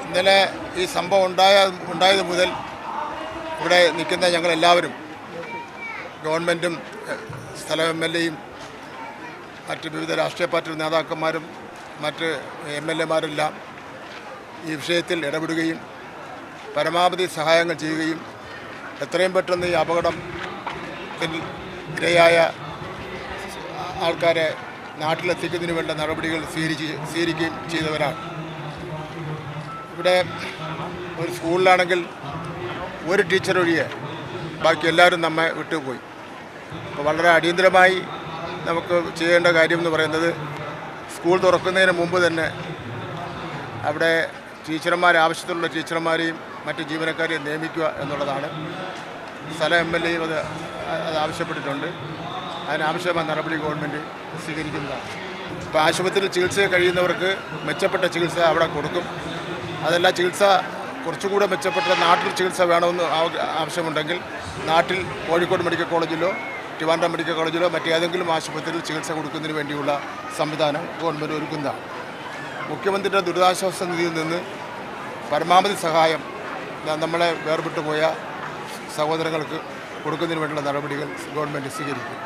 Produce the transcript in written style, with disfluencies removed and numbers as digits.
ഇന്നലെ ഈ സംഭവം ഉണ്ടായത് മുതൽ ഇവിടെ നിൽക്കുന്ന ഞങ്ങളെല്ലാവരും ഗവൺമെൻറ്റും സ്ഥല MLAയും മറ്റ് വിവിധ രാഷ്ട്രീയ പാർട്ടി നേതാക്കന്മാരും മറ്റ് MLAമാരെല്ലാം ഈ വിഷയത്തിൽ ഇടപെടുകയും പരമാവധി സഹായങ്ങൾ ചെയ്യുകയും എത്രയും പെട്ടെന്ന് ഈ അപകടത്തിൽ ഇരയായ ആൾക്കാരെ നാട്ടിലെത്തിക്കുന്നതിന് വേണ്ട നടപടികൾ സ്വീകരിക്കുകയും ചെയ്തവരാണ്. ഇവിടെ ഒരു സ്കൂളിലാണെങ്കിൽ ഒരു ടീച്ചർ ഒഴികെ ബാക്കി എല്ലാവരും നമ്മെ വിട്ടുപോയി. അപ്പോൾ വളരെ അടിയന്തരമായി നമുക്ക് ചെയ്യേണ്ട കാര്യം എന്ന് പറയുന്നത് സ്കൂൾ തുറക്കുന്നതിന് മുമ്പ് തന്നെ അവിടെ ആവശ്യത്തിലുള്ള ടീച്ചർമാരെയും മറ്റ് ജീവനക്കാരെയും നിയമിക്കുക എന്നുള്ളതാണ്. സ്ഥല MLAയും അത് ആവശ്യപ്പെട്ടിട്ടുണ്ട്. അതിനാവശ്യമായ നടപടി ഗവൺമെൻറ് സ്വീകരിക്കുന്നതാണ്. ഇപ്പോൾ ആശുപത്രിയിൽ ചികിത്സ കഴിയുന്നവർക്ക് മെച്ചപ്പെട്ട ചികിത്സ അവിടെ കൊടുക്കും. അതല്ല ചികിത്സ കുറച്ചുകൂടെ മെച്ചപ്പെട്ട നാട്ടിൽ ചികിത്സ വേണമെന്ന് ആവശ്യമുണ്ടെങ്കിൽ നാട്ടിൽ കോഴിക്കോട് മെഡിക്കൽ കോളേജിലോ ട്രിവാൻഡ്രം മെഡിക്കൽ കോളേജിലോ മറ്റേതെങ്കിലും ആശുപത്രിയിൽ ചികിത്സ കൊടുക്കുന്നതിന് വേണ്ടിയുള്ള സംവിധാനം ഗവൺമെൻറ് ഒരുക്കുന്നതാണ്. മുഖ്യമന്ത്രിയുടെ ദുരിതാശ്വാസ നിധിയിൽ നിന്ന് പരമാവധി സഹായം നമ്മളെ വേർപെട്ടു പോയ സഹോദരങ്ങൾക്ക് കൊടുക്കുന്നതിന് വേണ്ടിയുള്ള നടപടികൾ ഗവൺമെൻറ് സ്വീകരിക്കും.